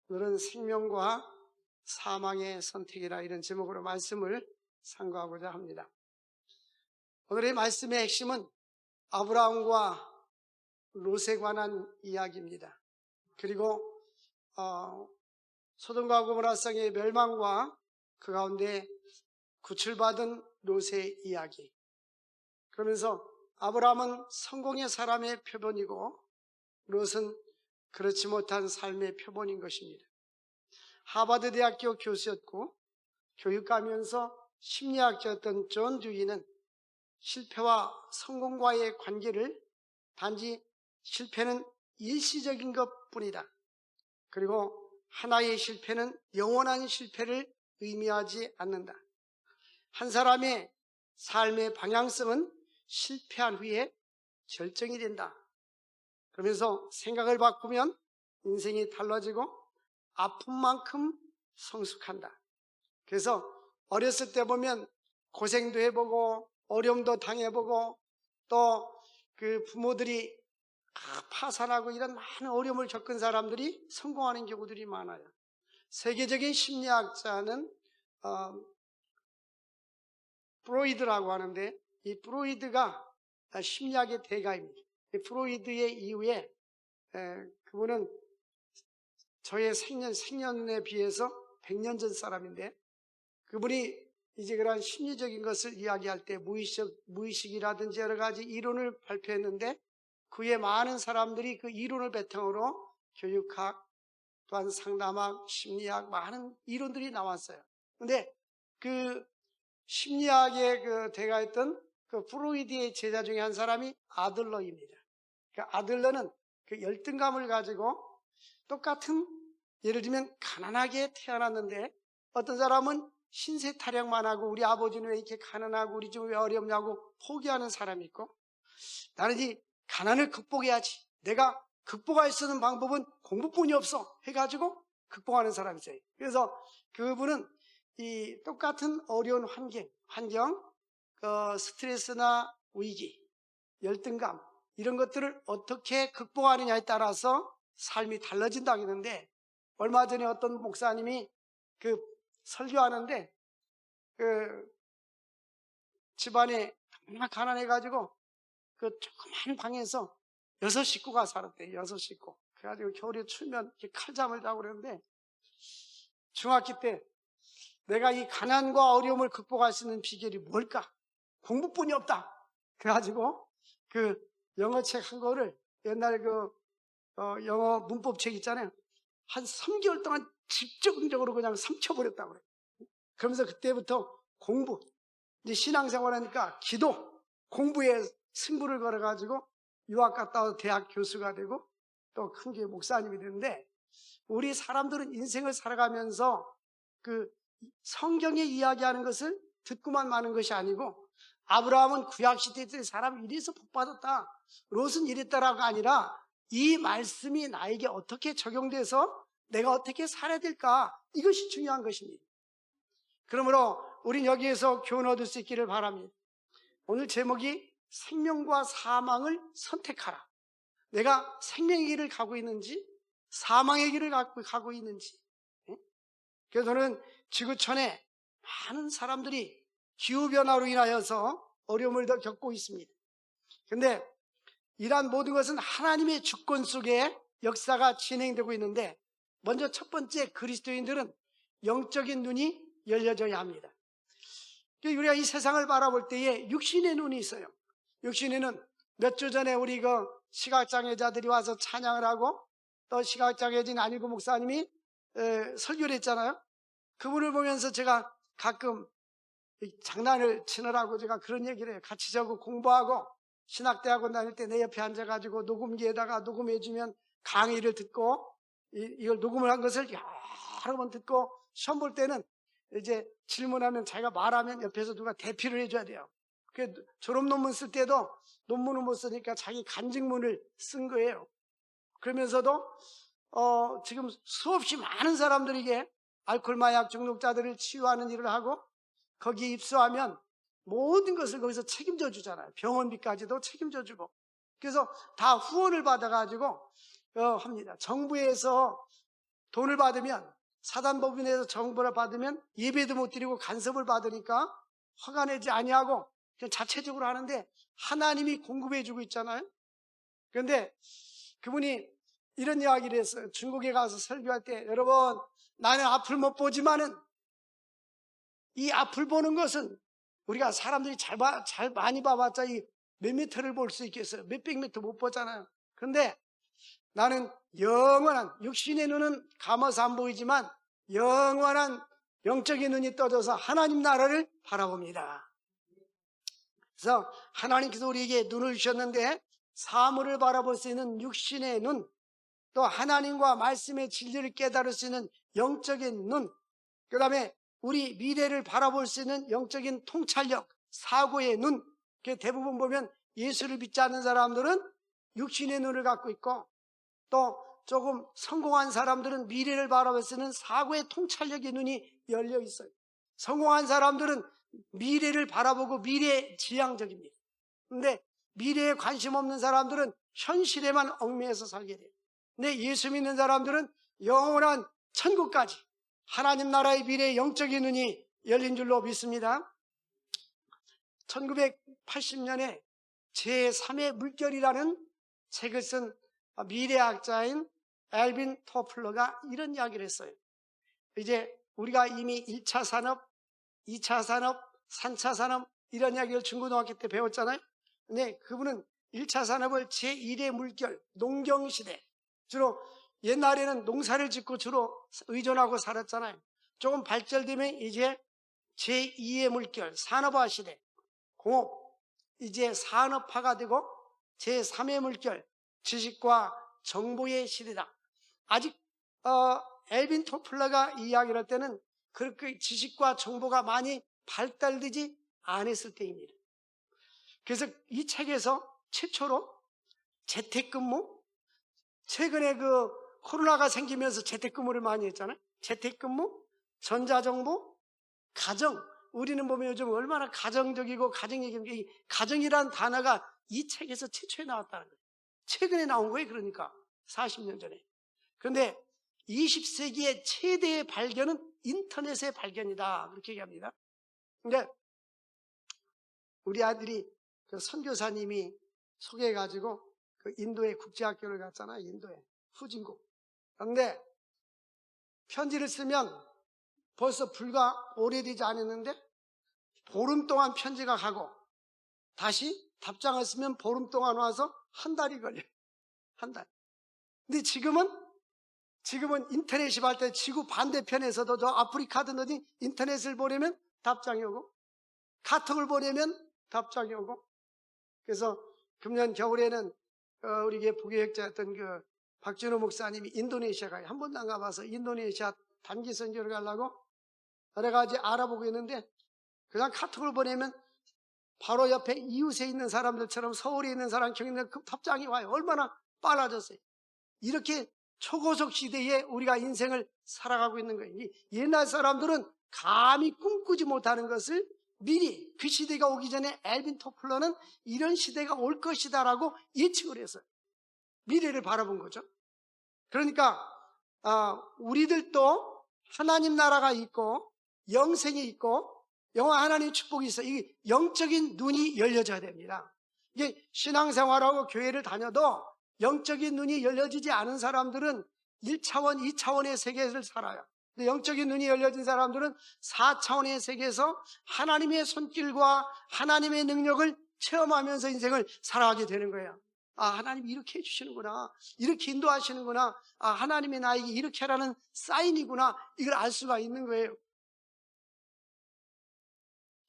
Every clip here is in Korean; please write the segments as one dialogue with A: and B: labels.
A: 오늘은 생명과 사망의 선택이라 이런 제목으로 말씀을 상고하고자 합니다. 오늘의 말씀의 핵심은 아브라함과 롯에 관한 이야기입니다. 그리고 소돔과 고모라 성의 멸망과 그 가운데 구출받은 롯의 이야기. 그러면서 아브라함은 성공의 사람의 표본이고 롯은 그렇지 못한 삶의 표본인 것입니다. 하버드 대학교 교수였고 교육가면서 심리학자였던 존 듀이는 실패와 성공과의 관계를 단지 실패는 일시적인 것뿐이다. 그리고 하나의 실패는 영원한 실패를 의미하지 않는다. 한 사람의 삶의 방향성은 실패한 후에 결정이 된다. 그러면서 생각을 바꾸면 인생이 달라지고 아픈 만큼 성숙한다. 그래서 어렸을 때 보면 고생도 해보고 어려움도 당해보고 또 그 부모들이 파산하고 이런 많은 어려움을 겪은 사람들이 성공하는 경우들이 많아요. 세계적인 심리학자는 프로이드라고 하는데 이 프로이드가 심리학의 대가입니다. 이 프로이드의 이후에 그분은 저의 생년에 비해서 100년 전 사람인데 그분이 이제 그런 심리적인 것을 이야기할 때 무의식이라든지 여러 가지 이론을 발표했는데 그에 많은 사람들이 그 이론을 바탕으로 교육학 또한 상담학, 심리학 많은 이론들이 나왔어요. 근데 그 심리학의 그 대가였던 그 프로이드의 제자 중에 한 사람이 아들러입니다. 그 아들러는 그 열등감을 가지고 똑같은 예를 들면 가난하게 태어났는데 어떤 사람은 신세 타령만 하고 우리 아버지는 왜 이렇게 가난하고 우리 집 왜 어렵냐고 포기하는 사람이 있고 나는 이 가난을 극복해야지. 내가 극복할 수 있는 방법은 공부뿐이 없어 해가지고 극복하는 사람이 있어요. 그래서 그분은 이 똑같은 어려운 환경, 스트레스나 위기, 열등감 이런 것들을 어떻게 극복하느냐에 따라서 삶이 달라진다고 했는데 얼마 전에 어떤 목사님이 그 설교하는데 그 집안에 너무나 가난해가지고 그 조그만 방에서 6식구가 살았대요. 6식구. 그래가지고 겨울에 추우면 이렇게 칼잠을 자고 그러는데 중학교 때 내가 이 가난과 어려움을 극복할 수 있는 비결이 뭘까? 공부뿐이 없다. 그래가지고 그 영어책 한 거를 옛날 영어 문법책 있잖아요. 한 3개월 동안 집중적으로 그냥 삼켜버렸다고 그래요. 그러면서 그때부터 공부, 이제 신앙생활 하니까 기도, 공부에 승부를 걸어가지고 유학 갔다 와서 대학 교수가 되고 또 큰 교회 목사님이 되는데 우리 사람들은 인생을 살아가면서 그 성경에 이야기하는 것을 듣고만 마는 것이 아니고 아브라함은 구약시대 때 사람 이래서 복받았다. 롯은 이랬다라가 아니라 이 말씀이 나에게 어떻게 적용돼서 내가 어떻게 살아야 될까? 이것이 중요한 것입니다. 그러므로 우린 여기에서 교훈 얻을 수 있기를 바랍니다. 오늘 제목이 생명과 사망을 선택하라. 내가 생명의 길을 가고 있는지 사망의 길을 가고 있는지. 그래서 저는 지구촌에 많은 사람들이 기후변화로 인하여서 어려움을 더 겪고 있습니다. 그런데 이러한 모든 것은 하나님의 주권 속에 역사가 진행되고 있는데 먼저 첫 번째 그리스도인들은 영적인 눈이 열려져야 합니다. 우리가 이 세상을 바라볼 때에 육신의 눈이 있어요. 육신에는 몇 주 전에 우리 그 시각장애자들이 와서 찬양을 하고 또 시각장애진 안일구 목사님이 설교를 했잖아요. 그분을 보면서 제가 가끔 장난을 치느라고 제가 그런 얘기를 해요. 같이 저거 공부하고 신학대학원 다닐 때 내 옆에 앉아가지고 녹음기에다가 녹음해주면 강의를 듣고 이걸 녹음을 한 것을 여러 번 듣고 시험 볼 때는 이제 질문하면 자기가 말하면 옆에서 누가 대피를 해줘야 돼요. 졸업 논문 쓸 때도 논문을 못 쓰니까 자기 간증문을 쓴 거예요. 그러면서도 지금 수없이 많은 사람들에게 알코올 마약 중독자들을 치유하는 일을 하고 거기에 입소하면 모든 것을 거기서 책임져 주잖아요. 병원비까지도 책임져 주고. 그래서 다 후원을 받아가지고 합니다. 정부에서 돈을 받으면, 사단법인에서 정보를 받으면 예배도 못 드리고 간섭을 받으니까 화가 내지 아니하고 그냥 자체적으로 하는데 하나님이 공급해 주고 있잖아요. 그런데 그분이 이런 이야기를 했어요. 중국에 가서 설교할 때, 여러분, 나는 앞을 못 보지만은 이 앞을 보는 것은 우리가 사람들이 잘 많이 봐봤자 이 몇 미터를 볼 수 있겠어요. 몇백 미터 못 보잖아요. 그런데 나는 영원한, 육신의 눈은 감아서 안 보이지만 영원한 영적인 눈이 떠져서 하나님 나라를 바라봅니다. 그래서 하나님께서 우리에게 눈을 주셨는데 사물을 바라볼 수 있는 육신의 눈, 또 하나님과 말씀의 진리를 깨달을 수 있는 영적인 눈, 그 다음에 우리 미래를 바라볼 수 있는 영적인 통찰력, 사고의 눈. 대부분 보면 예수를 믿지 않는 사람들은 육신의 눈을 갖고 있고, 또 조금 성공한 사람들은 미래를 바라볼 수 있는 사고의 통찰력의 눈이 열려 있어요. 성공한 사람들은 미래를 바라보고 미래 지향적입니다. 근데 미래에 관심 없는 사람들은 현실에만 얽매여서 살게 돼요. 근데 예수 믿는 사람들은 영원한 천국까지 하나님 나라의 미래의 영적인 눈이 열린 줄로 믿습니다. 1980년에 제3의 물결이라는 책을 쓴 미래학자인 엘빈 토플러가 이런 이야기를 했어요. 이제 우리가 이미 1차 산업, 2차 산업, 3차 산업 이런 이야기를 중고등학교 때 배웠잖아요. 근데 그분은 1차 산업을 제1의 물결, 농경시대, 주로 옛날에는 농사를 짓고 주로 의존하고 살았잖아요. 조금 발전되면 이제 제2의 물결, 산업화 시대, 공업, 이제 산업화가 되고 제3의 물결, 지식과 정보의 시대다. 아직 엘빈 토플러가 이야기를 할 때는 그렇게 지식과 정보가 많이 발달되지 않았을 때입니다. 그래서 이 책에서 최초로 재택근무, 최근에 코로나가 생기면서 재택근무를 많이 했잖아요. 재택근무, 전자정보, 가정. 우리는 보면 요즘 얼마나 가정적이고 가정얘기, 가정이라는 단어가 이 책에서 최초에 나왔다는 거예요. 최근에 나온 거예요. 그러니까 40년 전에. 그런데 20세기의 최대의 발견은 인터넷의 발견이다. 그렇게 얘기합니다. 근데 우리 아들이 선교사님이 소개해가지고 인도의 국제학교를 갔잖아요. 인도에 후진국. 그런데 편지를 쓰면 벌써 불과 오래되지 않았는데 보름 동안 편지가 가고 다시 답장을 쓰면 보름 동안 와서 한 달이 걸려요. 한 달. 근데 지금은 인터넷이 발달, 지구 반대편에서도 저 아프리카든 어디 인터넷을 보내면 답장이 오고 카톡을 보내면 답장이 오고. 그래서 금년 겨울에는 우리 부교역자였던 박준호 목사님이 인도네시아 가요. 한 번도 안 가봐서 인도네시아 단기 선교를 가려고 여러 가지 알아보고 있는데 그냥 카톡을 보내면 바로 옆에 이웃에 있는 사람들처럼 서울에 있는 사람, 경기도 그 답장이 와요. 얼마나 빨라졌어요. 이렇게 초고속 시대에 우리가 인생을 살아가고 있는 거예요. 옛날 사람들은 감히 꿈꾸지 못하는 것을 미리 그 시대가 오기 전에 엘빈 토플러는 이런 시대가 올 것이다라고 예측을 했어요. 미래를 바라본 거죠. 그러니까 우리들도 하나님 나라가 있고 영생이 있고 영원 하나님의 축복이 있어요. 이 영적인 눈이 열려져야 됩니다. 이게 신앙생활하고 교회를 다녀도 영적인 눈이 열려지지 않은 사람들은 1차원, 2차원의 세계를 살아요. 근데 영적인 눈이 열려진 사람들은 4차원의 세계에서 하나님의 손길과 하나님의 능력을 체험하면서 인생을 살아가게 되는 거예요. 하나님이 이렇게 해주시는구나, 이렇게 인도하시는구나, 하나님이 나에게 이렇게 하라는 사인이구나, 이걸 알 수가 있는 거예요.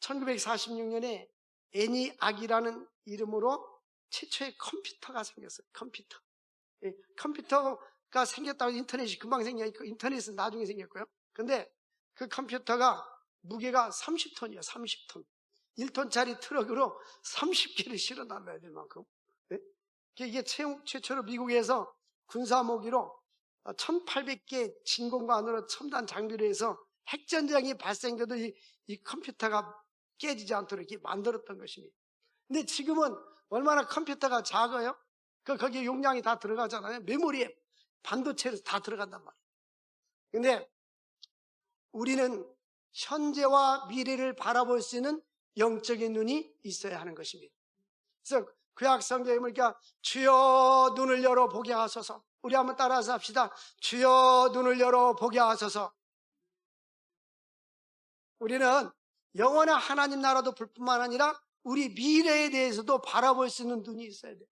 A: 1946년에 애니악이라는 이름으로 최초의 컴퓨터가 생겼어요. 컴퓨터가 생겼다고 인터넷이 금방 생겼고 인터넷은 나중에 생겼고요. 근데 그 컴퓨터가 무게가 30톤이에요. 30톤. 1톤짜리 트럭으로 30개를 실어 달라야 될 만큼. 네? 이게 최초로 미국에서 군사모기로 1800개 진공관으로 첨단 장비로 해서 핵전쟁이 발생돼도 이 컴퓨터가 깨지지 않도록 이렇게 만들었던 것입니다. 근데 지금은 얼마나 컴퓨터가 작아요? 거기에 용량이 다 들어가잖아요. 메모리에 반도체로 다 들어간단 말이에요. 근데 우리는 현재와 미래를 바라볼 수 있는 영적인 눈이 있어야 하는 것입니다. 그래서 구약 성경에 보니까 주여 눈을 열어 보게 하소서. 우리 한번 따라서 합시다. 주여 눈을 열어 보게 하소서. 우리는 영원한 하나님 나라도 볼 뿐만 아니라 우리 미래에 대해서도 바라볼 수 있는 눈이 있어야 돼요.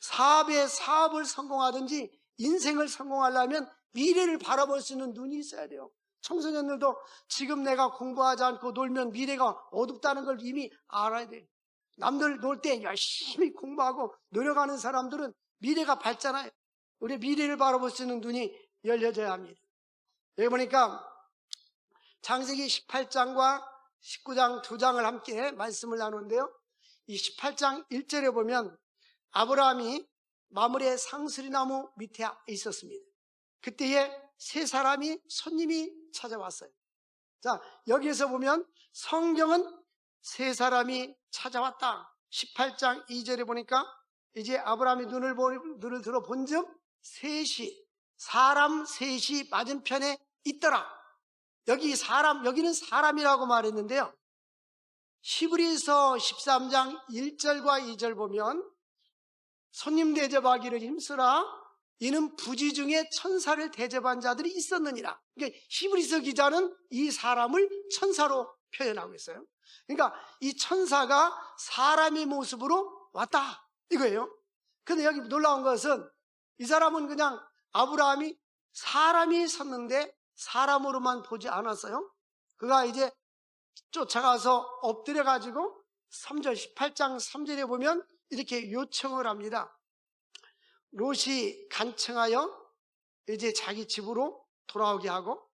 A: 사업을 성공하든지 인생을 성공하려면 미래를 바라볼 수 있는 눈이 있어야 돼요. 청소년들도 지금 내가 공부하지 않고 놀면 미래가 어둡다는 걸 이미 알아야 돼요. 남들 놀 때 열심히 공부하고 노력하는 사람들은 미래가 밝잖아요. 우리 미래를 바라볼 수 있는 눈이 열려져야 합니다. 여기 보니까 창세기 18장과 19장 두 장을 함께 말씀을 나누는데요. 이 18장 1절에 보면 아브라함이 마므레 상수리나무 밑에 있었습니다. 그때에 세 사람이 손님이 찾아왔어요. 자, 여기에서 보면 성경은 세 사람이 찾아왔다. 18장 2절에 보니까 이제 아브라함이 눈을 들어 본즉 사람 셋이 맞은편에 있더라. 여기는 사람이라고 말했는데요. 히브리서 13장 1절과 2절 보면 손님 대접하기를 힘쓰라. 이는 부지 중에 천사를 대접한 자들이 있었느니라. 그러니까 히브리서 기자는 이 사람을 천사로 표현하고 있어요. 그러니까 이 천사가 사람의 모습으로 왔다 이거예요. 근데 여기 놀라운 것은 이 사람은 그냥 아브라함이 사람이 섰는데 사람으로만 보지 않았어요. 그가 이제 쫓아가서 엎드려 가지고 3절 18장 3절에 보면 이렇게 요청을 합니다. 롯이 간청하여 이제 자기 집으로 돌아오게 하고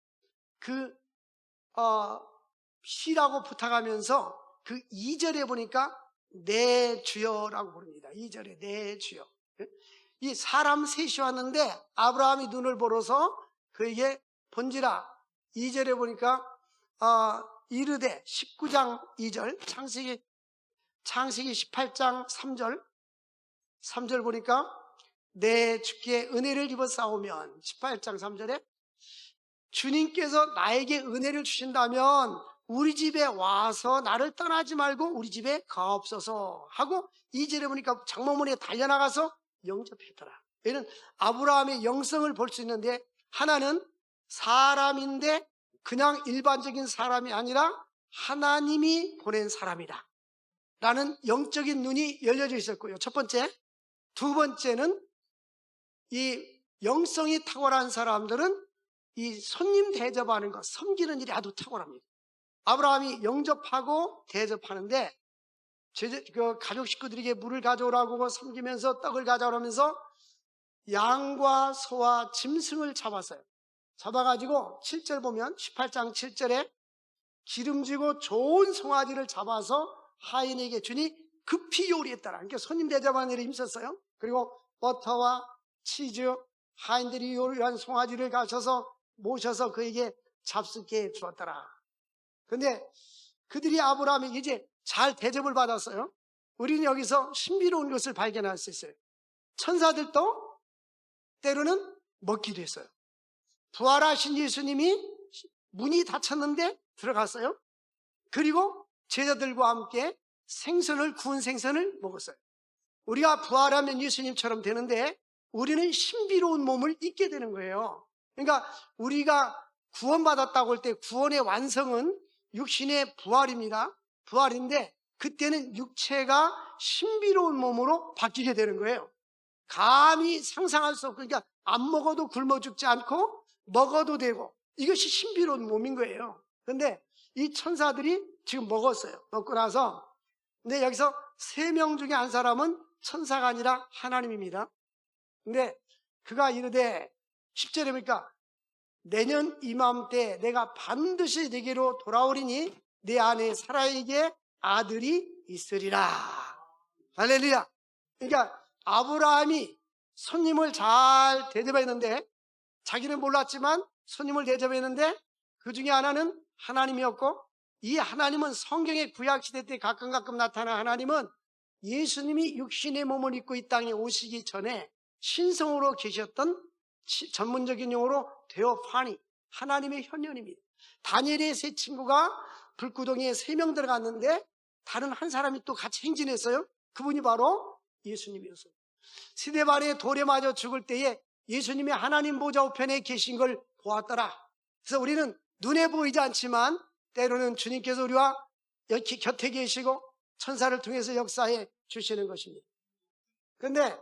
A: 쉬라고 부탁하면서 그 2절에 보니까 내 주여라고 부릅니다. 2절에 내 주여. 이 사람 셋이 왔는데 아브라함이 눈을 벌어서 그에게 본지라. 2절에 보니까 이르되 19장 2절 창세기 18장 3절 보니까 내 주께 은혜를 입어 싸우면 18장 3절에 주님께서 나에게 은혜를 주신다면 우리 집에 와서 나를 떠나지 말고 우리 집에 가옵소서 하고 2절에 보니까 장막문에 달려나가서 영접했더라. 얘는 아브라함의 영성을 볼 수 있는데 하나는 사람인데 그냥 일반적인 사람이 아니라 하나님이 보낸 사람이다 라는 영적인 눈이 열려져 있었고요. 첫 번째. 두 번째는 이 영성이 탁월한 사람들은 이 손님 대접하는 것, 섬기는 일이 아주 탁월합니다. 아브라함이 영접하고 대접하는데 그 가족 식구들에게 물을 가져오라고 섬기면서 떡을 가져오라면서 양과 소와 짐승을 잡았어요. 잡아가지고 7절 보면 18장 7절에 기름지고 좋은 송아지를 잡아서 하인에게 주니 급히 요리했더라. 그러니까 손님 대접하는 일에 힘썼어요. 그리고 버터와 치즈, 하인들이 요리한 송아지를 가셔서 모셔서 그에게 잡숫게 주었더라. 근데 그들이 아브라함이 이제 잘 대접을 받았어요. 우리는 여기서 신비로운 것을 발견할 수 있어요. 천사들도 때로는 먹기도 했어요. 부활하신 예수님이 문이 닫혔는데 들어갔어요. 그리고 제자들과 함께 구운 생선을 먹었어요. 우리가 부활하면 예수님처럼 되는데 우리는 신비로운 몸을 입게 되는 거예요. 그러니까 우리가 구원받았다고 할 때 구원의 완성은 육신의 부활입니다. 부활인데 그때는 육체가 신비로운 몸으로 바뀌게 되는 거예요. 감히 상상할 수 없고, 그러니까 안 먹어도 굶어 죽지 않고 먹어도 되고, 이것이 신비로운 몸인 거예요. 그런데 이 천사들이 지금 먹었어요. 먹고 나서, 근데 여기서 3명 중에 한 사람은 천사가 아니라 하나님입니다. 근데 그가 이르되 10절에 보니까 내년 이맘때 내가 반드시 네게로 돌아오리니 내 안에 사라에게 아들이 있으리라. 할렐루야. 그러니까 아브라함이 손님을 잘 대접했는데, 자기는 몰랐지만 손님을 대접했는데 그 중에 하나는 하나님이었고, 이 하나님은 성경의 구약시대 때 가끔 나타난 하나님은 예수님이 육신의 몸을 입고 이 땅에 오시기 전에 신성으로 계셨던, 전문적인 용어로 데오파니, 하나님의 현현입니다. 다니엘의 세 친구가 불구덩이에 3명 들어갔는데 다른 한 사람이 또 같이 행진했어요. 그분이 바로 예수님이었어요. 스데반의 돌에 맞아 죽을 때에 예수님이 하나님 보좌 우편에 계신 걸 보았더라. 그래서 우리는 눈에 보이지 않지만 때로는 주님께서 우리와 여기 곁에 계시고 천사를 통해서 역사해 주시는 것입니다. 그런데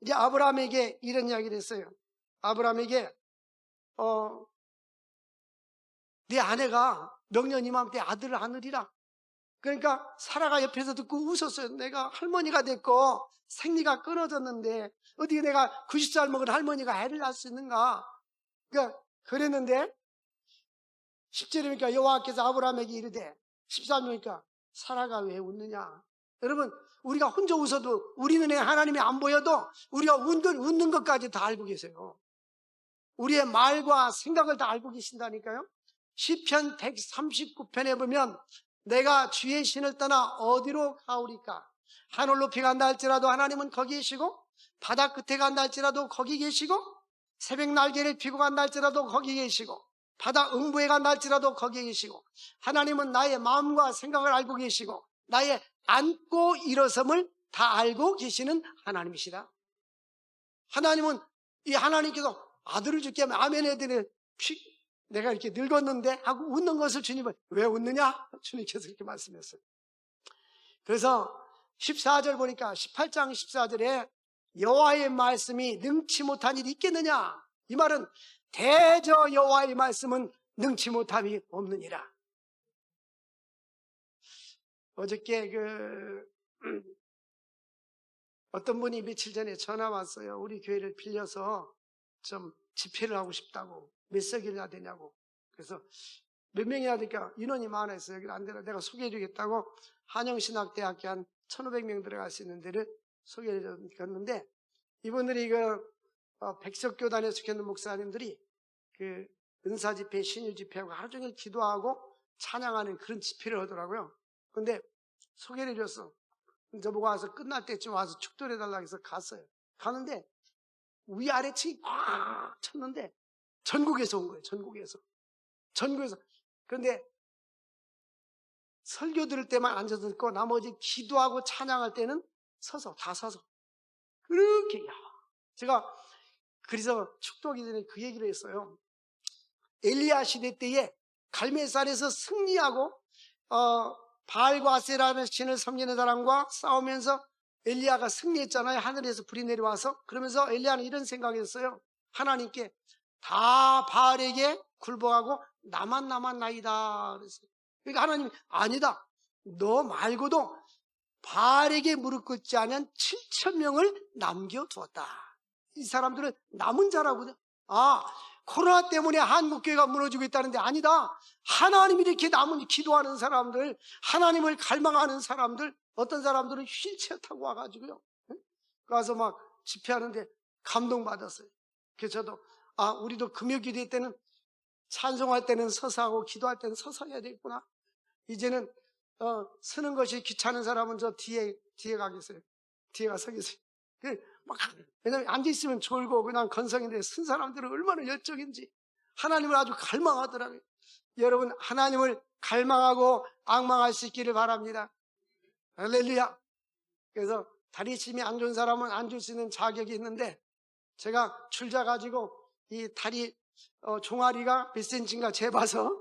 A: 이제 아브라함에게 이런 이야기를 했어요. 아브라함에게 네 아내가 명년 이맘때 아들을 안으리라. 그러니까 사라가 옆에서 듣고 웃었어요. 내가 할머니가 됐고 생리가 끊어졌는데 어떻게 내가 90살 먹은 할머니가 애를 낳을 수 있는가. 그러니까 그랬는데 10절이니까 여호와께서 아브라함에게 이르되 13절이니까 사라가 왜 웃느냐. 여러분, 우리가 혼자 웃어도 우리 눈에 하나님이 안 보여도 우리가 웃는 것까지 다 알고 계세요. 우리의 말과 생각을 다 알고 계신다니까요. 시편 139편에 보면 내가 주의 신을 떠나 어디로 가오리까. 하늘 높이 간다 할지라도 하나님은 거기 계시고 바다 끝에 간다 할지라도 거기 계시고 새벽 날개를 피고 간다 할지라도 거기 계시고 바다 응부에 간다 할지라도 거기 계시고 하나님은 나의 마음과 생각을 알고 계시고 나의 앉고 일어섬을 다 알고 계시는 하나님이시다. 하나님은 이 하나님께서 아들을 줄게 하면 아멘 애들이 내가 이렇게 늙었는데 하고 웃는 것을 주님은 왜 웃느냐? 주님께서 그렇게 말씀했어요. 그래서 14절 보니까 18장 14절에 여호와의 말씀이 능치 못한 일이 있겠느냐? 이 말은 대저 여호와의 말씀은 능치 못함이 없느니라. 어저께 어떤 분이 며칠 전에 전화 왔어요. 우리 교회를 빌려서 좀 집회를 하고 싶다고. 몇 석이나 되냐고. 그래서 몇 명이나 되니까 인원이 많아서 여기 안 되나 내가 소개해 주겠다고 한영신학대학교 한 1,500명 들어갈 수 있는 데를 소개해 줬는데 이분들이 백석교단에 속해 있는 목사님들이 은사 집회, 신유 집회하고 하루 종일 기도하고 찬양하는 그런 집회를 하더라고요. 근데 소개를 해줬어. 저보고 와서 끝날 때쯤 와서 축도를 해달라고 해서 갔어요. 가는데 위아래 층이 꽉 쳤는데 전국에서 온 거예요. 전국에서. 그런데 설교 들을 때만 앉아서 듣고 나머지 기도하고 찬양할 때는 다 서서. 그렇게, 제가 그래서 축도하기 전에 그 얘기를 했어요. 엘리야 시대 때에 갈멜산에서 승리하고, 바알과 아세라는 신을 섬기는 사람과 싸우면서 엘리야가 승리했잖아요. 하늘에서 불이 내려와서. 그러면서 엘리야는 이런 생각했어요. 하나님께 다 바알에게 굴복하고 나만 나이다 그랬어요. 그러니까 하나님이 아니다. 너 말고도 바알에게 무릎 꿇지 않은 7,000명을 남겨두었다. 이 사람들은 남은 자라거든요. 코로나 때문에 한국교회가 무너지고 있다는데 아니다. 하나님이 이렇게 기도하는 사람들, 하나님을 갈망하는 사람들, 어떤 사람들은 휠체어 타고 와가지고요. 가서 막 집회하는데 감동받았어요. 그래서 저도 우리도 금요기도회 때는 찬송할 때는 서서 하고 기도할 때는 서서 해야 되겠구나. 이제는 서는 것이 귀찮은 사람은 저 뒤에 가겠어요. 뒤에 가서 서겠어요. 왜냐면 앉아있으면 졸고 그냥 건성인데 쓴 사람들은 얼마나 열정인지 하나님을 아주 갈망하더라고요. 여러분, 하나님을 갈망하고 앙망할 수 있기를 바랍니다. 할렐루야. 그래서 다리 힘이 안 좋은 사람은 앉을 수 있는 자격이 있는데 제가 줄자 가지고 이 다리 종아리가 몇 센치인가 재봐서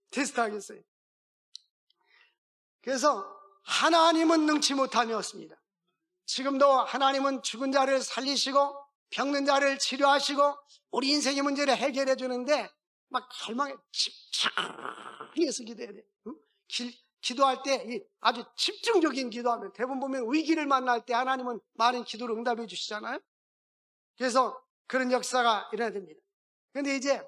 A: 테스트 하겠어요. 그래서 하나님은 능치 못함이 없습니다. 지금도 하나님은 죽은 자를 살리시고 병든 자를 치료하시고 우리 인생의 문제를 해결해 주는데 막 갈망에 집중해서 기도해야 돼. 기도할 때 아주 집중적인 기도하면 대부분 보면 위기를 만날 때 하나님은 많은 기도를 응답해 주시잖아요. 그래서 그런 역사가 일어나야 됩니다. 그런데 이제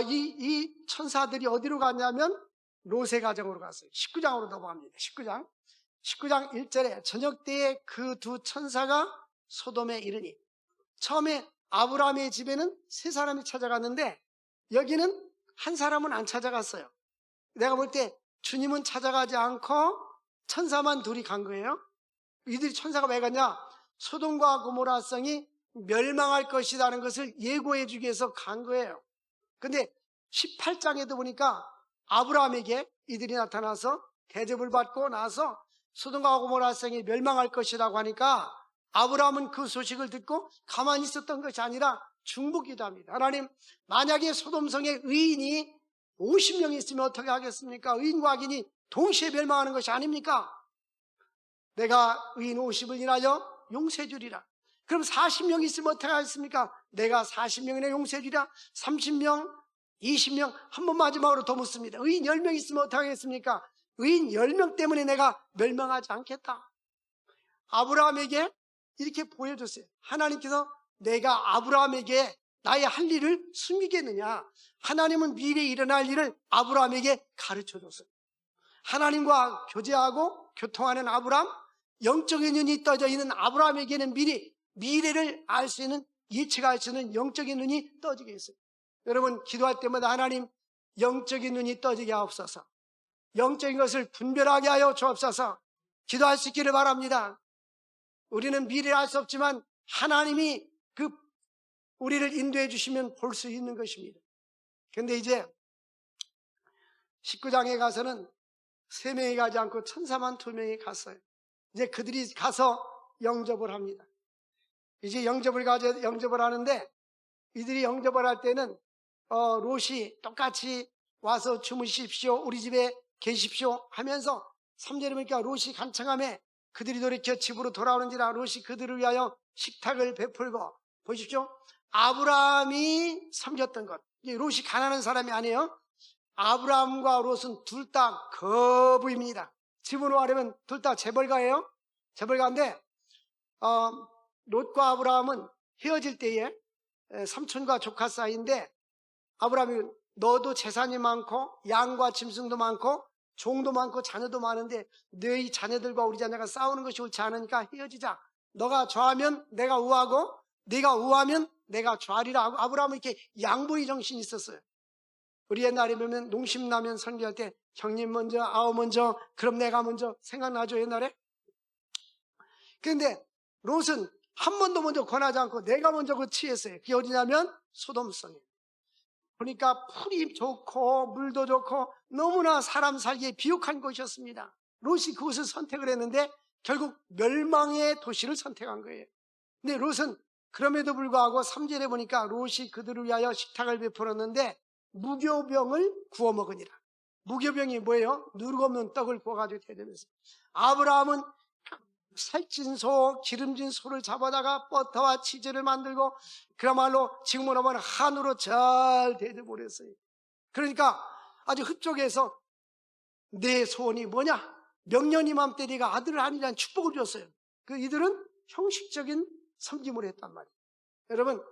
A: 이 천사들이 어디로 갔냐면 롯의 가정으로 갔어요. 19장으로 넘어갑니다. 19장 1절에 저녁 때에 그 두 천사가 소돔에 이르니, 처음에 아브라함의 집에는 세 사람이 찾아갔는데 여기는 한 사람은 안 찾아갔어요. 내가 볼 때 주님은 찾아가지 않고 천사만 둘이 간 거예요. 이들이 천사가 왜 갔냐? 소돔과 고모라 성이 멸망할 것이라는 것을 예고해 주기 위해서 간 거예요. 근데 18장에도 보니까 아브라함에게 이들이 나타나서 대접을 받고 나서 소돔과 고모라 성이 멸망할 것이라고 하니까 아브라함은 그 소식을 듣고 가만히 있었던 것이 아니라 중보기도 합니다. 하나님, 만약에 소돔성에 의인이 50명이 있으면 어떻게 하겠습니까? 의인과 악인이 동시에 멸망하는 것이 아닙니까? 내가 의인 50을 인하여 용서해 주리라. 그럼 40명 있으면 어떻게 하겠습니까? 내가 40명이나 용서해 주리라. 30명, 20명, 한 번 마지막으로 더 묻습니다. 의인 10명 있으면 어떻게 하겠습니까? 의인 10명 때문에 내가 멸망하지 않겠다. 아브라함에게 이렇게 보여줬어요. 하나님께서 내가 아브라함에게 나의 할 일을 숨기겠느냐? 하나님은 미래에 일어날 일을 아브라함에게 가르쳐줬어요. 하나님과 교제하고 교통하는 아브라함, 영적인 눈이 떠져 있는 아브라함에게는 미래를 알 수 있는, 예측할 수 있는 영적인 눈이 떠지게 했어요. 여러분, 기도할 때마다 하나님, 영적인 눈이 떠지게 하옵소서. 영적인 것을 분별하게 하여 주옵소서. 기도할 수 있기를 바랍니다. 우리는 미래를 알 수 없지만 하나님이 우리를 인도해 주시면 볼 수 있는 것입니다. 그런데 이제 19장에 가서는 3명이 가지 않고 천사만 2명이 갔어요. 이제 그들이 가서 영접을 합니다. 이제 영접을 하는데, 이들이 영접을 할 때는 롯이 똑같이 와서 주무십시오, 우리 집에 계십시오 하면서 3절에 보니까 롯이 간청함에 그들이 돌이켜 집으로 돌아오는지라 롯이 그들을 위하여 식탁을 베풀고, 보십시오, 아브라함이 섬겼던 것. 롯이 가난한 사람이 아니에요. 아브라함과 롯은 둘 다 거부입니다. 집으로 하려면 둘 다 재벌가예요. 재벌가인데 롯과 아브라함은 헤어질 때에 삼촌과 조카 사이인데, 아브라함이 너도 재산이 많고 양과 짐승도 많고 종도 많고 자녀도 많은데 너희 자녀들과 우리 자녀가 싸우는 것이 옳지 않으니까 헤어지자. 너가 좌하면 내가 우하고 네가 우하면 내가 좌리라 하고, 아브라함은 이렇게 양보의 정신이 있었어요. 우리 옛날에 보면 농심라면 설교할 때 형님 먼저, 아우 먼저, 그럼 내가 먼저, 생각나죠, 옛날에? 그런데 롯은 한 번도 먼저 권하지 않고 내가 먼저 그 취했어요. 그게 어디냐면 소돔성이에요. 그러니까 풀이 좋고 물도 좋고 너무나 사람 살기에 비옥한 곳이었습니다. 롯이 그곳을 선택을 했는데 결국 멸망의 도시를 선택한 거예요. 근데 롯은 그럼에도 불구하고 3절에 보니까 롯이 그들을 위하여 식탁을 베풀었는데 무교병을 구워 먹으니라. 무교병이 뭐예요? 누르고 없는 떡을 구워가지고 대접했어요. 아브라함은 살찐 소, 기름진 소를 잡아다가 버터와 치즈를 만들고 그야말로 지금으로 보면 한우로 잘 대접을 했어요. 그러니까 아주 흡족해서 내 소원이 뭐냐? 명년 이맘때 네가 아들을 하니라는 축복을 줬어요. 이들은 형식적인 섬김을 했단 말이에요. 여러분,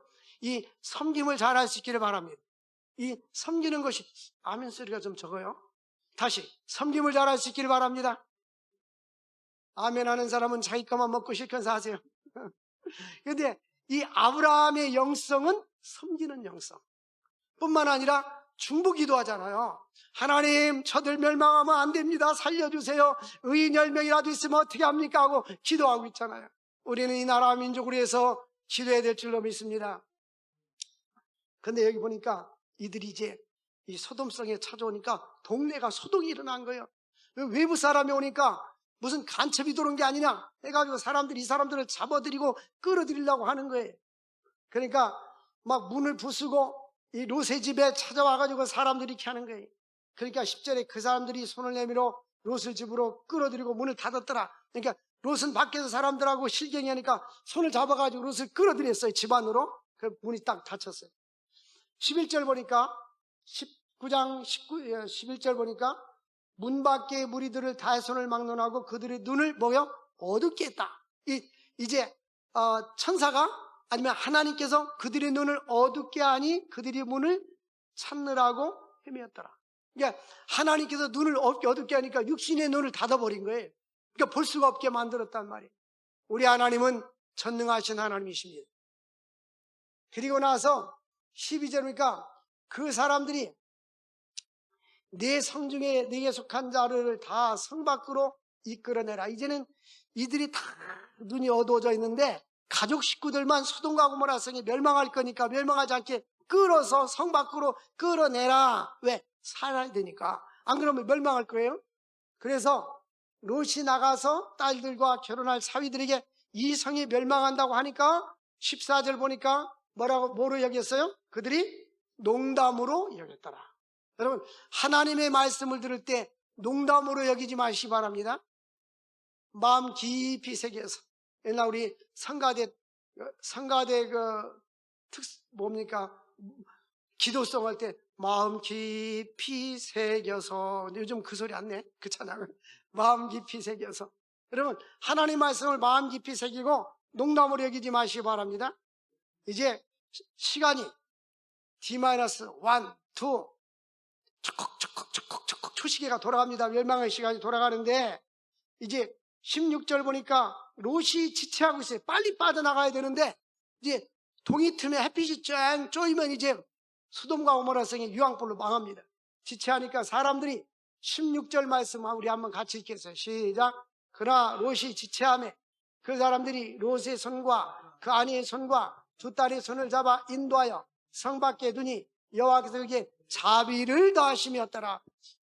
A: 이 섬김을 잘할 수 있기를 바랍니다. 이 섬기는 것이, 아멘 소리가 좀 적어요. 다시, 섬김을 잘할 수 있기를 바랍니다. 아멘 하는 사람은 자기 것만 먹고 실컷 하세요. 그런데 이 아브라함의 영성은 섬기는 영성 뿐만 아니라 중보기도 하잖아요. 하나님, 저들 멸망하면 안 됩니다. 살려주세요. 의인 10명이라도 있으면 어떻게 합니까? 하고 기도하고 있잖아요. 우리는 이 나라 민족을 위해서 기도해야 될 줄로 믿습니다. 근데 여기 보니까 이들이 이제 이 소돔성에 찾아오니까 동네가 소동이 일어난 거예요. 외부 사람이 오니까 무슨 간첩이 들어온 게 아니냐 해가지고 이 사람들을 잡아들이고 끌어들이려고 하는 거예요. 그러니까 막 문을 부수고 이 롯의 집에 찾아와가지고 사람들이 이렇게 하는 거예요. 그러니까 10절에 그 사람들이 손을 내밀어 롯을 집으로 끌어들이고 문을 닫았더라. 그러니까 롯은 밖에서 사람들하고 실경이 하니까 손을 잡아가지고 롯을 끌어들였어요. 집 안으로. 그 문이 딱 닫혔어요. 11절 보니까 19장 11절 보니까 문 밖에 무리들을 다 손을 막론하고 그들의 눈을 뭐요? 어둡게 했다. 이제 천사가 아니면 하나님께서 그들의 눈을 어둡게 하니 그들의 문을 찾느라고 헤매었더라. 그러니까 하나님께서 눈을 어둡게 하니까 육신의 눈을 닫아버린 거예요. 그러니까 볼 수가 없게 만들었단 말이에요. 우리 하나님은 전능하신 하나님이십니다. 그리고 나서 12절이니까 그 사람들이 내 성중에 네게 속한 자를 다 성 밖으로 이끌어내라. 이제는 이들이 다 눈이 어두워져 있는데 가족 식구들만 소돔과 고모라 성이 멸망할 거니까 멸망하지 않게 끌어서 성 밖으로 끌어내라. 왜? 살아야 되니까. 안 그러면 멸망할 거예요. 그래서 롯이 나가서 딸들과 결혼할 사위들에게 이 성이 멸망한다고 하니까 14절 보니까 뭐로 여겼어요? 그들이 농담으로 여겼더라. 여러분, 하나님의 말씀을 들을 때 농담으로 여기지 마시기 바랍니다. 마음 깊이 새겨서. 옛날 우리 성가대 뭡니까? 기도송 할 때 마음 깊이 새겨서. 요즘 그 소리 안 내? 그 찬양을. 마음 깊이 새겨서. 여러분, 하나님 말씀을 마음 깊이 새기고 농담으로 여기지 마시기 바랍니다. 이제 시간이 D-1, 2 촉촉촉촉촉촉 초시계가 돌아갑니다. 멸망의 시간이 돌아가는데 이제 16절 보니까 롯이 지체하고 있어요. 빨리 빠져나가야 되는데 이제 동이 틈에 햇빛이 쫙 쪼이면 이제 소돔과 고모라 성이 유황불로 망합니다. 지체하니까 사람들이 16절 말씀 우리 한번 같이 읽겠어요. 시작. 그러나 롯이 지체하며 그 사람들이 롯의 손과 그 아내의 손과 두 딸의 손을 잡아 인도하여 성 밖에 두니 여호와께서 그에게 자비를 더하심이었더라.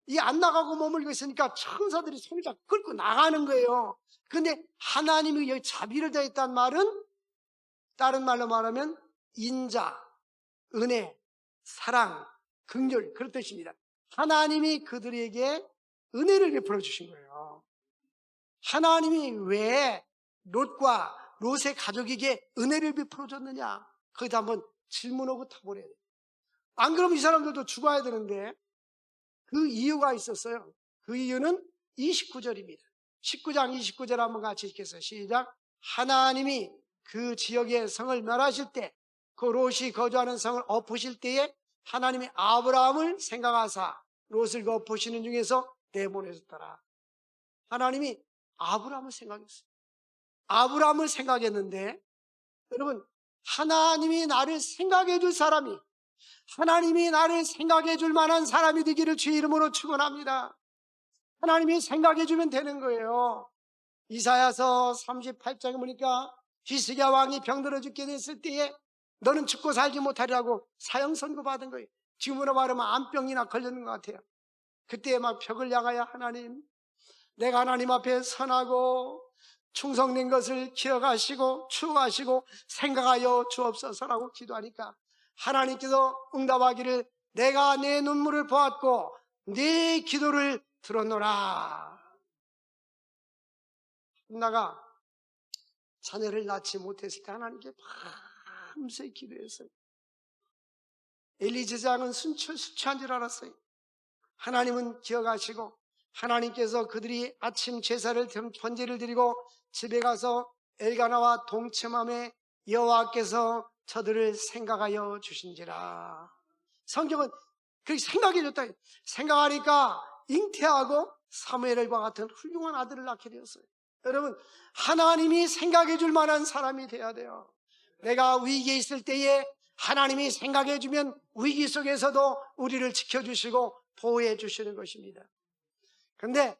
A: 이 안 나가고 머물고 있으니까 천사들이 손을 잡고 끌고 나가는 거예요. 근데 하나님이 여기 자비를 더했다는 말은 다른 말로 말하면 인자, 은혜, 사랑, 긍휼 그런 뜻입니다. 하나님이 그들에게 은혜를 베풀어 주신 거예요. 하나님이 왜 롯과 롯의 가족에게 은혜를 베풀어 줬느냐? 거기다 한번 질문하고 타버려야 돼요. 안 그러면 이 사람들도 죽어야 되는데 그 이유가 있었어요. 그 이유는 29절입니다. 19장 29절 한번 같이 읽겠어요. 시작. 하나님이 그 지역의 성을 멸하실 때, 그 롯이 거주하는 성을 엎으실 때에 하나님이 아브라함을 생각하사 롯을 그 엎으시는 중에서 내보내셨더라. 하나님이 아브라함을 생각했어요. 아브라함을 생각했는데 여러분, 하나님이 나를 생각해 줄 사람이, 하나님이 나를 생각해 줄 만한 사람이 되기를 주의 이름으로 축원합니다. 하나님이 생각해 주면 되는 거예요. 이사야서 38장에 보니까 히스기야 왕이 병들어 죽게 됐을 때에 너는 죽고 살지 못하리라고 사형 선고 받은 거예요. 지금으로 말하면 암병이나 걸렸는 것 같아요. 그때 막 벽을 향하여 하나님, 내가 하나님 앞에 선하고 충성된 것을 기억하시고 추억하시고 생각하여 주옵소서라고 기도하니까 하나님께서 응답하기를 내가 내 눈물을 보았고 네 기도를 들었노라. 나가 자녀를 낳지 못했을 때 하나님께 밤새 기도했어요. 엘리 제사장은 술 취한 줄 알았어요. 하나님은 기억하시고 하나님께서 그들이 아침 제사를 번제를 드리고 집에 가서 엘가나와 동침함에 여호와께서 저들을 생각하여 주신지라. 성경은 그렇게 생각해 줬다. 생각하니까 잉태하고 사무엘과 같은 훌륭한 아들을 낳게 되었어요. 여러분, 하나님이 생각해 줄 만한 사람이 돼야 돼요. 내가 위기에 있을 때에 하나님이 생각해 주면 위기 속에서도 우리를 지켜주시고 보호해 주시는 것입니다. 그런데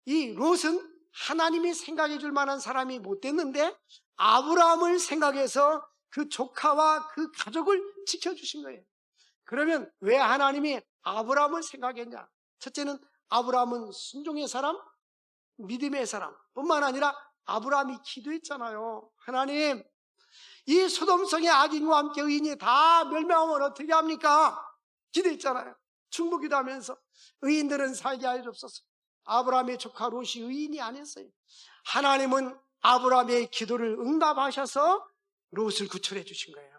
A: 이 롯은 하나님이 생각해 줄 만한 사람이 못 됐는데 아브라함을 생각해서 그 조카와 그 가족을 지켜주신 거예요. 그러면 왜 하나님이 아브라함을 생각했냐? 첫째는 아브라함은 순종의 사람, 믿음의 사람 뿐만 아니라 아브라함이 기도했잖아요. 하나님, 이 소돔성의 악인과 함께 의인이 다 멸망하면 어떻게 합니까? 기도했잖아요. 중보기도 하면서 의인들은 살게 하여 주옵소서. 아브라함의 조카 롯이 의인이 아니었어요. 하나님은 아브라함의 기도를 응답하셔서 롯을 구출해 주신 거예요.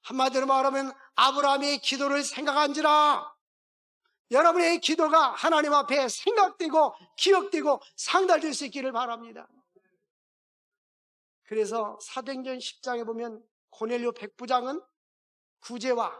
A: 한마디로 말하면 아브라함의 기도를 생각한지라 여러분의 기도가 하나님 앞에 생각되고 기억되고 상달될 수 있기를 바랍니다. 그래서 사도행전 10장에 보면 고넬료 백부장은 구제와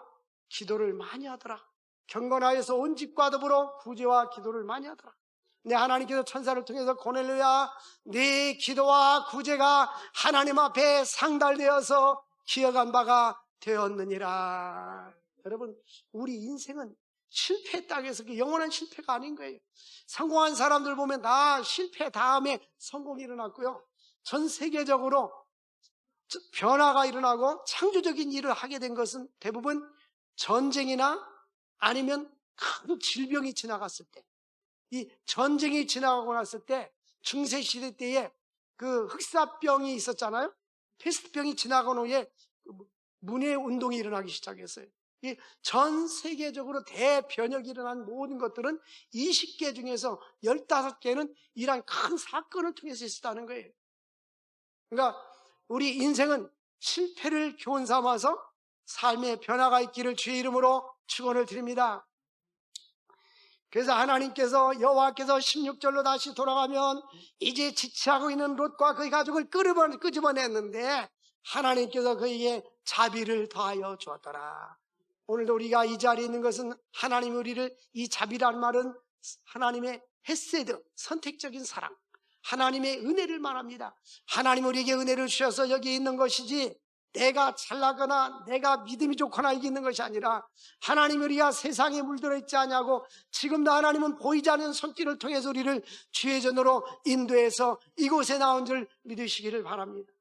A: 기도를 많이 하더라. 경건하여서 온 집과 더불어 구제와 기도를 많이 하더라. 근데 하나님께서 천사를 통해서 고넬료야, 네 기도와 구제가 하나님 앞에 상달되어서 기억한 바가 되었느니라. 여러분, 우리 인생은 실패했다고 해서 그 영원한 실패가 아닌 거예요. 성공한 사람들 보면 다 실패 다음에 성공이 일어났고요. 전 세계적으로 변화가 일어나고 창조적인 일을 하게 된 것은 대부분 전쟁이나 아니면 큰 질병이 지나갔을 때, 이 전쟁이 지나가고 났을 때, 중세시대 때에 그 흑사병이 있었잖아요. 패스트병이 지나간 후에 문해운동이 일어나기 시작했어요. 이 전 세계적으로 대변혁이 일어난 모든 것들은 20개 중에서 15개는 이러한 큰 사건을 통해서 있었다는 거예요. 그러니까 우리 인생은 실패를 교훈 삼아서 삶의 변화가 있기를 주의 이름으로 축원을 드립니다. 그래서 하나님께서 여호와께서 16절로 다시 돌아가면 이제 지체하고 있는 롯과 그의 가족을 끄집어냈는데 하나님께서 그에게 자비를 더하여 주었더라. 오늘도 우리가 이 자리에 있는 것은 하나님이 우리를, 이 자비라는 말은 하나님의 헤세드, 선택적인 사랑, 하나님의 은혜를 말합니다. 하나님 우리에게 은혜를 주셔서 여기 있는 것이지 내가 잘나거나 내가 믿음이 좋거나 이기 있는 것이 아니라 하나님 우리가 세상에 물들어 있지 않냐고 지금도 하나님은 보이지 않는 손길을 통해서 우리를 주의 전으로 인도해서 이곳에 나온 줄 믿으시기를 바랍니다.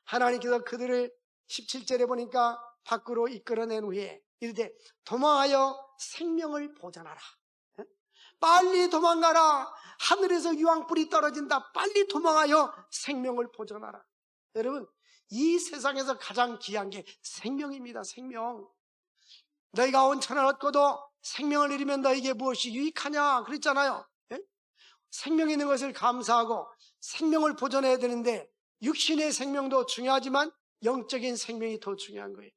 A: 하나님께서 그들을 17절에 보니까 밖으로 이끌어낸 후에 이르되 도망하여 생명을 보존하라. 빨리 도망가라. 하늘에서 유황불이 떨어진다. 빨리 도망하여 생명을 보존하라. 여러분, 이 세상에서 가장 귀한 게 생명입니다. 생명. 너희가 온천을 얻고도 생명을 잃으면 너희에게 무엇이 유익하냐 그랬잖아요. 예? 생명 있는 것을 감사하고 생명을 보존해야 되는데 육신의 생명도 중요하지만 영적인 생명이 더 중요한 거예요.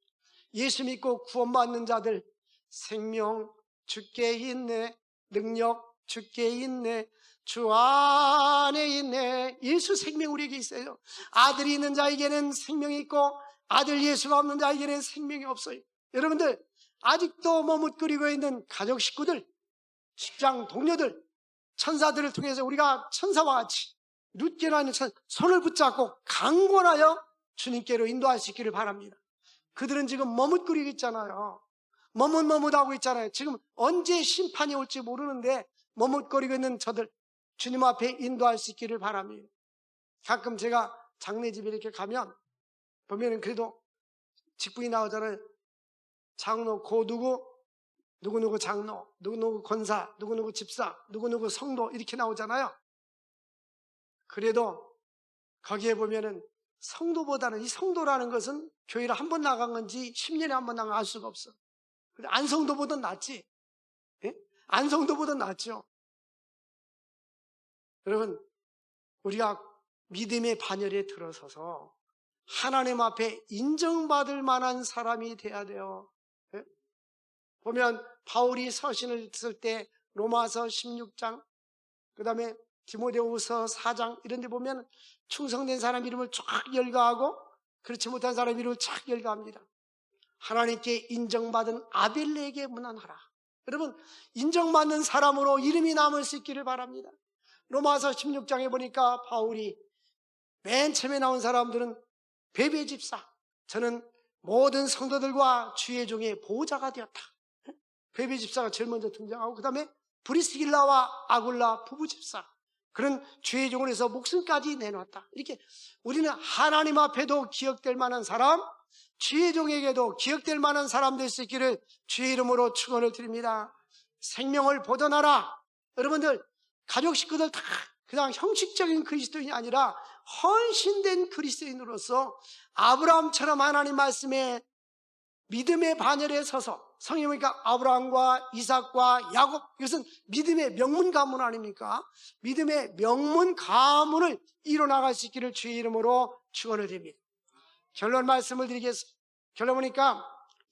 A: 예수 믿고 구원받는 자들, 생명 주께 있네, 능력 주께 있네, 주 안에 있네. 예수 생명 우리에게 있어요. 아들이 있는 자에게는 생명이 있고 아들 예수가 없는 자에게는 생명이 없어요. 여러분들 아직도 머뭇거리고 있는 가족 식구들, 직장 동료들, 천사들을 통해서 우리가 천사와 같이 룻게라는 손을 붙잡고 강권하여 주님께로 인도할 수 있기를 바랍니다. 그들은 지금 머뭇거리고 있잖아요. 머뭇머뭇하고 있잖아요. 지금 언제 심판이 올지 모르는데 머뭇거리고 있는 저들 주님 앞에 인도할 수 있기를 바랍니다. 가끔 제가 장례집에 이렇게 가면 보면은 그래도 직분이 나오잖아요. 장로 고 누구 장로, 누구 권사, 누구 집사, 누구 성도 이렇게 나오잖아요. 그래도 거기에 보면은 성도보다는, 이 성도라는 것은 교회를 한 번 나간 건지 10년에 한 번 나간 알 수가 없어. 안성도보다 낫지. 예? 안성도보다 낫죠. 여러분, 우리가 믿음의 반열에 들어서서 하나님 앞에 인정받을 만한 사람이 돼야 돼요. 예? 보면 바울이 서신을 쓸 때 로마서 16장, 그 다음에 디모데후서 4장 이런 데 보면 충성된 사람 이름을 쫙 열거하고 그렇지 못한 사람 이름을 쫙 열거합니다. 하나님께 인정받은 아벨레에게 문안하라. 여러분, 인정받는 사람으로 이름이 남을 수 있기를 바랍니다. 로마서 16장에 보니까 바울이 맨 처음에 나온 사람들은 베베 집사, 저는 모든 성도들과 주의 종의 보호자가 되었다. 베베 집사가 제일 먼저 등장하고 그 다음에 브리스길라와 아굴라 부부 집사, 그런 주의 종을 해서 목숨까지 내놓았다. 이렇게 우리는 하나님 앞에도 기억될 만한 사람, 주의 종에게도 기억될 만한 사람 될 수 있기를 주의 이름으로 축원을 드립니다. 생명을 보존하라. 여러분들 가족 식구들 다 그냥 형식적인 그리스도인이 아니라 헌신된 그리스도인으로서 아브라함처럼 하나님 말씀에 믿음의 반열에 서서, 성경에 보니까 아브라함과 이삭과 야곱, 이것은 믿음의 명문 가문 아닙니까? 믿음의 명문 가문을 이뤄나갈 수 있기를 주의 이름으로 축원을 드립니다. 결론 말씀을 드리겠습니다. 결론 보니까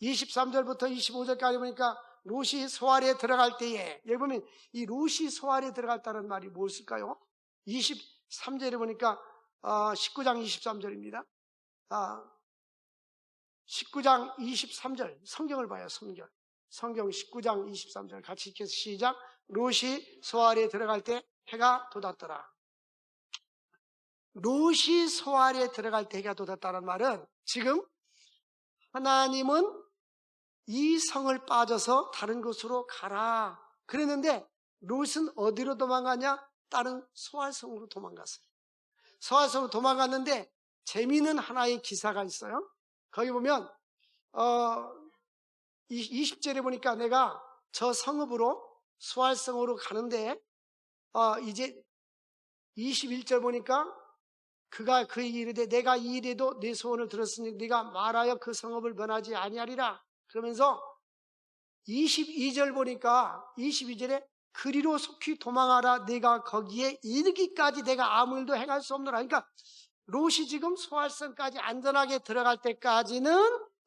A: 23절부터 25절까지 보니까 롯이 소알에 들어갈 때에, 여기 보면 이 롯이 소알에 들어갔다는 말이 무엇일까요? 23절에 보니까 19장 23절입니다. 19장 23절 성경을 봐요. 성경 19장 23절 같이 읽겠습니다. 시작. 롯이 소알에 들어갈 때 해가 돋았더라. 롯이 소알에 들어갈 때 해가 돋았다는 말은 지금 하나님은 이 성을 빠져서 다른 곳으로 가라 그랬는데 롯은 어디로 도망가냐? 다른 소알성으로 도망갔어요. 소알성으로 도망갔는데 재미있는 하나의 기사가 있어요. 거기 보면 20절에 보니까 내가 저 성읍으로 소알성으로 가는데 이제 21절 보니까 그가 그에게 이르되 내가 이 일에도 내 소원을 들었으니 네가 말하여 그 성읍을 면하지 아니하리라. 그러면서 22절 보니까 22절에 그리로 속히 도망하라. 내가 거기에 이르기까지 내가 아무 일도 행할 수 없노라. 그러니까 롯이 지금 소알성까지 안전하게 들어갈 때까지는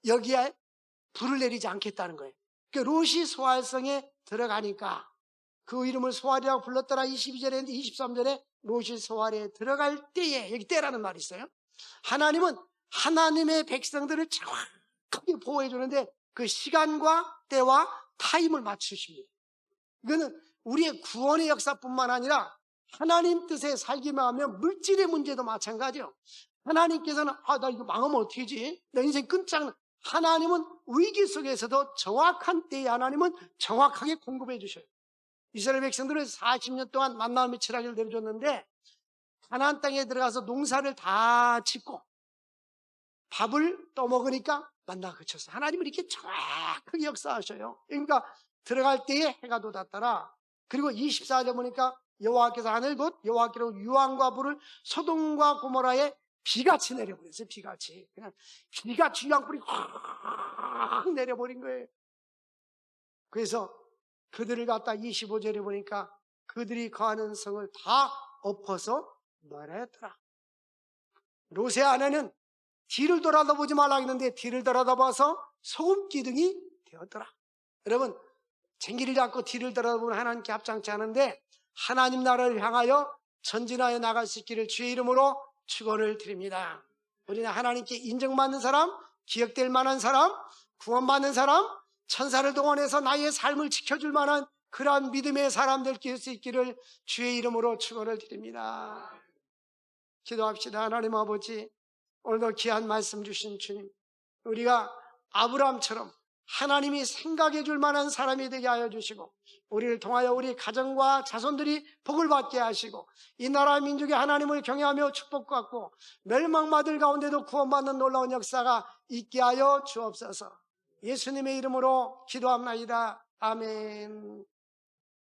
A: 여기에 불을 내리지 않겠다는 거예요. 그러니까 롯이 소알성에 들어가니까 그 이름을 소알이라고 불렀더라. 22절에 23절에 롯이 소알에 들어갈 때에, 여기 때라는 말이 있어요. 하나님은 하나님의 백성들을 정확하게 보호해 주는데 그 시간과 때와 타임을 맞추십니다. 이거는 우리의 구원의 역사뿐만 아니라 하나님 뜻에 살기만 하면 물질의 문제도 마찬가지예요. 하나님께서는 나 이거 망하면 어떻게 하지? 내 인생 끝장. 하나님은 위기 속에서도 정확한 때에 하나님은 정확하게 공급해 주셔요. 이스라엘 백성들은 40년 동안 만나와 칠하기를 내려줬는데 가나안 땅에 들어가서 농사를 다 짓고 밥을 떠먹으니까 만나가 그쳤어요. 하나님은 이렇게 정확하게 역사하셔요. 그러니까 들어갈 때에 해가 돋았더라. 그리고 24절 보니까 여호와께서 하늘 곧 여호와께로 유황과 불을 소돔과 고모라에 비같이 내려버렸어요. 비같이. 그냥 비같이 유황불이 확 내려버린 거예요. 그래서 그들을 갖다 25절에 보니까 그들이 거하는 성을 다 엎어서 멸하였더라. 롯의 아내는 뒤를 돌아다보지 말라 했는데 뒤를 돌아다봐서 소금기둥이 되었더라. 여러분, 쟁기를 잡고 뒤를 돌아다보면 하나님께 합장치 않은데 하나님 나라를 향하여 전진하여 나갈 수 있기를 주의 이름으로 축원을 드립니다. 우리는 하나님께 인정받는 사람, 기억될 만한 사람, 구원받는 사람, 천사를 동원해서 나의 삶을 지켜줄 만한 그러한 믿음의 사람들 될 수 있기를 주의 이름으로 축원을 드립니다. 기도합시다. 하나님 아버지, 오늘도 귀한 말씀 주신 주님, 우리가 아브라함처럼 하나님이 생각해 줄 만한 사람이 되게 하여 주시고 우리를 통하여 우리 가정과 자손들이 복을 받게 하시고 이 나라 민족이 하나님을 경외하며 축복받고 멸망받을 가운데도 구원받는 놀라운 역사가 있게 하여 주옵소서. 예수님의 이름으로 기도합나이다. 아멘.